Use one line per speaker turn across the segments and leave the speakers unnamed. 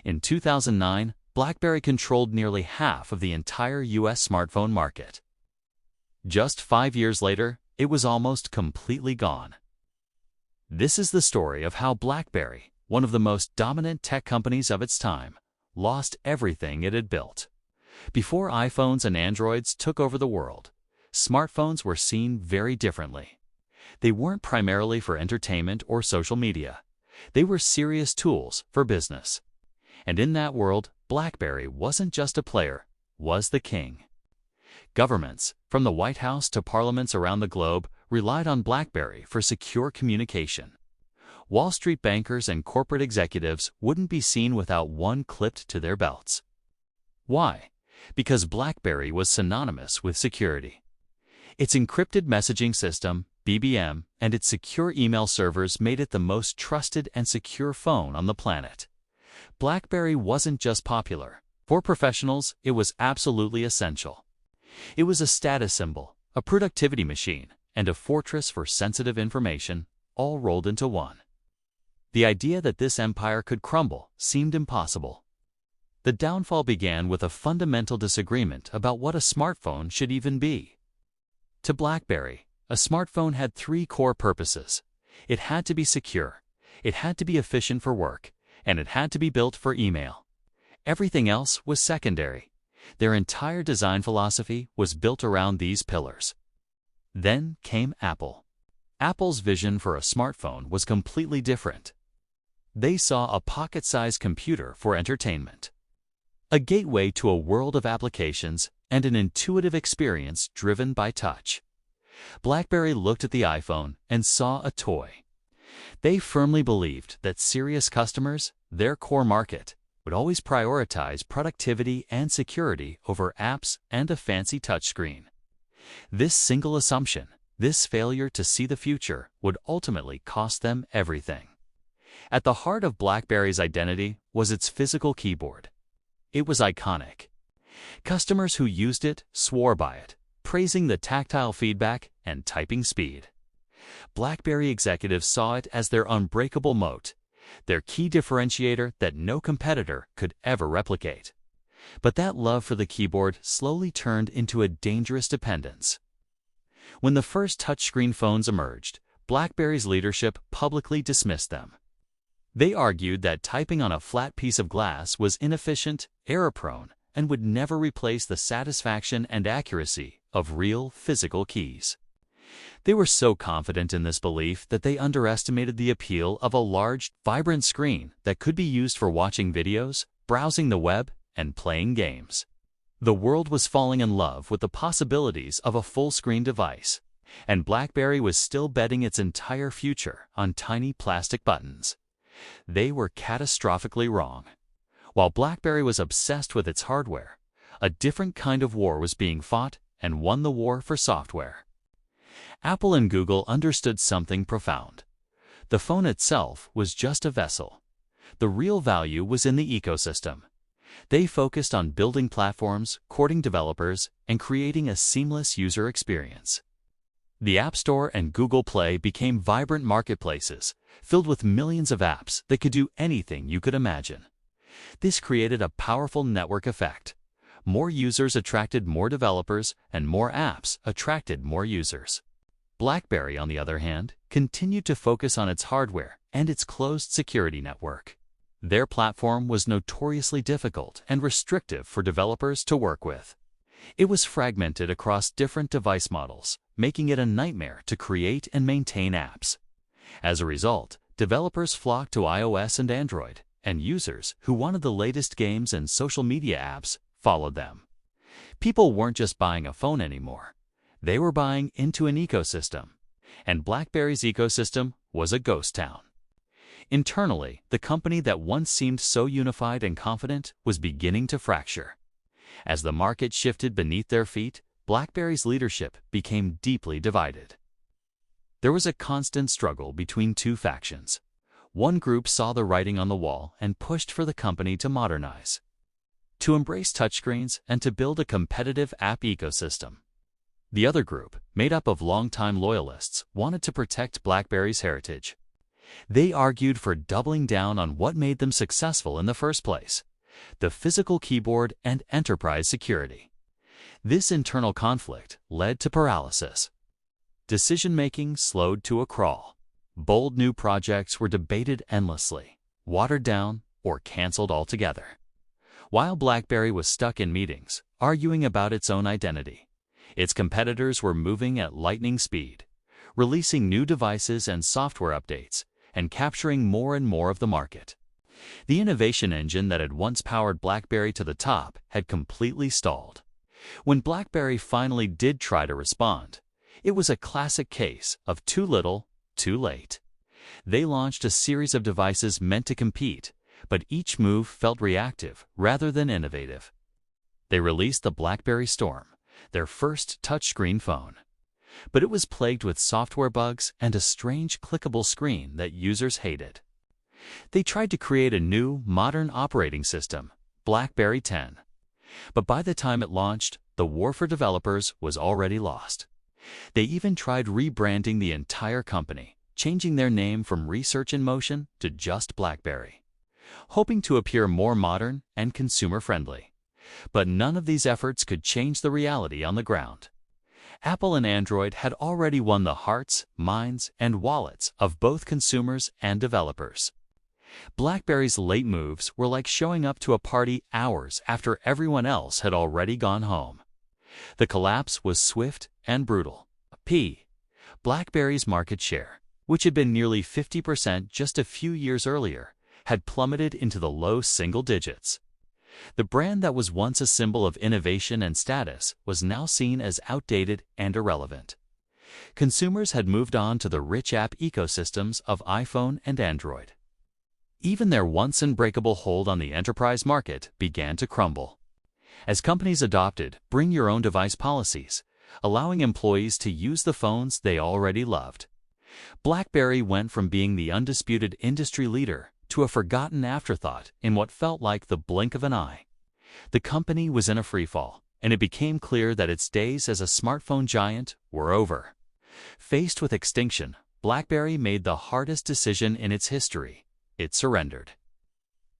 In 2009, BlackBerry controlled nearly half of the entire U.S. smartphone market. Just 5 years later, it was almost completely gone. This is the story of how BlackBerry, one of the most dominant tech companies of its time, lost everything it had built. Before iPhones and Androids took over the world, smartphones were seen very differently. They weren't primarily for entertainment or social media. They were serious tools for business. And in that world, BlackBerry wasn't just a player, was the king. Governments, from the White House to parliaments around the globe, relied on BlackBerry for secure communication. Wall Street bankers and corporate executives wouldn't be seen without one clipped to their belts. Why? Because BlackBerry was synonymous with security. Its encrypted messaging system, BBM, and its secure email servers made it the most trusted and secure phone on the planet. BlackBerry wasn't just popular. For professionals, it was absolutely essential. It was a status symbol, a productivity machine, and a fortress for sensitive information, all rolled into one. The idea that this empire could crumble seemed impossible. The downfall began with a fundamental disagreement about what a smartphone should even be. To BlackBerry, a smartphone had 3 core purposes. It had to be secure, it had to be efficient for work, and it had to be built for email. Everything else was secondary. Their entire design philosophy was built around these pillars. Then came Apple. Apple's vision for a smartphone was completely different. They saw a pocket-sized computer for entertainment, a gateway to a world of applications, and an intuitive experience driven by touch. BlackBerry looked at the iPhone and saw a toy. They firmly believed that serious customers, their core market, would always prioritize productivity and security over apps and a fancy touchscreen. This single assumption, this failure to see the future, would ultimately cost them everything. At the heart of BlackBerry's identity was its physical keyboard. It was iconic. Customers who used it swore by it, praising the tactile feedback and typing speed. BlackBerry executives saw it as their unbreakable moat, their key differentiator that no competitor could ever replicate. But that love for the keyboard slowly turned into a dangerous dependence. When the first touchscreen phones emerged, BlackBerry's leadership publicly dismissed them. They argued that typing on a flat piece of glass was inefficient, error-prone, and would never replace the satisfaction and accuracy of real physical keys. They were so confident in this belief that they underestimated the appeal of a large, vibrant screen that could be used for watching videos, browsing the web, and playing games. The world was falling in love with the possibilities of a full-screen device, and BlackBerry was still betting its entire future on tiny plastic buttons. They were catastrophically wrong. While BlackBerry was obsessed with its hardware, a different kind of war was being fought and won the war for software. Apple and Google understood something profound. The phone itself was just a vessel. The real value was in the ecosystem. They focused on building platforms, courting developers, and creating a seamless user experience. The App Store and Google Play became vibrant marketplaces, filled with millions of apps that could do anything you could imagine. This created a powerful network effect. More users attracted more developers, and more apps attracted more users. BlackBerry, on the other hand, continued to focus on its hardware and its closed security network. Their platform was notoriously difficult and restrictive for developers to work with. It was fragmented across different device models, making it a nightmare to create and maintain apps. As a result, developers flocked to iOS and Android, and users who wanted the latest games and social media apps followed them. People weren't just buying a phone anymore. They were buying into an ecosystem, and BlackBerry's ecosystem was a ghost town. Internally, the company that once seemed so unified and confident was beginning to fracture. As the market shifted beneath their feet, BlackBerry's leadership became deeply divided. There was a constant struggle between 2 factions. One group saw the writing on the wall and pushed for the company to modernize, to embrace touchscreens, and to build a competitive app ecosystem. The other group, made up of longtime loyalists, wanted to protect BlackBerry's heritage. They argued for doubling down on what made them successful in the first place: the physical keyboard and enterprise security. This internal conflict led to paralysis. Decision-making slowed to a crawl. Bold new projects were debated endlessly, watered down, or canceled altogether. While BlackBerry was stuck in meetings, arguing about its own identity, its competitors were moving at lightning speed, releasing new devices and software updates, and capturing more and more of the market. The innovation engine that had once powered BlackBerry to the top had completely stalled. When BlackBerry finally did try to respond, it was a classic case of too little, too late. They launched a series of devices meant to compete, but each move felt reactive rather than innovative. They released the BlackBerry Storm, their first touchscreen phone. But it was plagued with software bugs and a strange clickable screen that users hated. They tried to create a new, modern operating system, BlackBerry 10. But by the time it launched, the war for developers was already lost. They even tried rebranding the entire company, changing their name from Research in Motion to just BlackBerry, hoping to appear more modern and consumer-friendly. But none of these efforts could change the reality on the ground. Apple and Android had already won the hearts, minds, and wallets of both consumers and developers. BlackBerry's late moves were like showing up to a party hours after everyone else had already gone home. The collapse was swift and brutal. BlackBerry's market share, which had been nearly 50% just a few years earlier, had plummeted into the low single digits. The brand that was once a symbol of innovation and status was now seen as outdated and irrelevant. Consumers had moved on to the rich app ecosystems of iPhone and Android. Even their once unbreakable hold on the enterprise market began to crumble. As companies adopted bring-your-own-device policies, allowing employees to use the phones they already loved, BlackBerry went from being the undisputed industry leader to a forgotten afterthought in what felt like the blink of an eye. The company was in a freefall, and it became clear that its days as a smartphone giant were over. Faced with extinction, BlackBerry made the hardest decision in its history. It surrendered.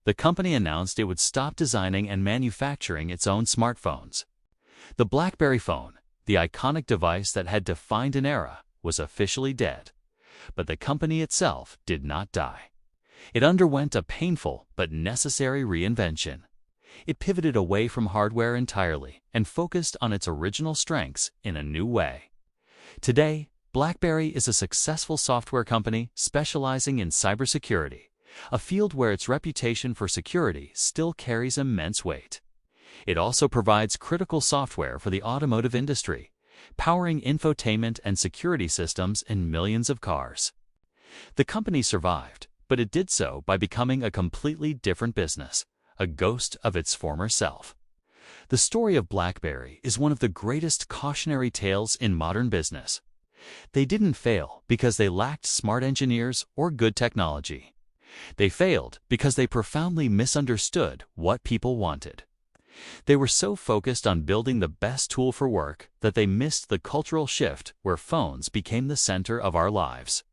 The company announced it would stop designing and manufacturing its own smartphones. The BlackBerry phone, the iconic device that had defined an era, was officially dead. But the company itself did not die. It underwent a painful but necessary reinvention. It pivoted away from hardware entirely and focused on its original strengths in a new way. Today, BlackBerry is a successful software company specializing in cybersecurity, a field where its reputation for security still carries immense weight. It also provides critical software for the automotive industry, powering infotainment and security systems in millions of cars. The company survived, but it did so by becoming a completely different business, a ghost of its former self. The story of BlackBerry is one of the greatest cautionary tales in modern business. They didn't fail because they lacked smart engineers or good technology. They failed because they profoundly misunderstood what people wanted. They were so focused on building the best tool for work that they missed the cultural shift where phones became the center of our lives.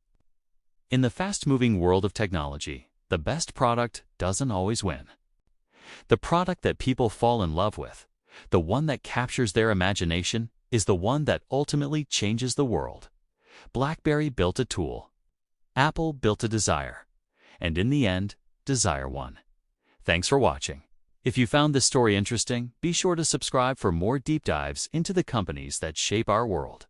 In the fast-moving world of technology, the best product doesn't always win. The product that people fall in love with, the one that captures their imagination, is the one that ultimately changes the world. BlackBerry built a tool. Apple built a desire. And in the end, desire won. Thanks for watching. If you found this story interesting, be sure to subscribe for more deep dives into the companies that shape our world.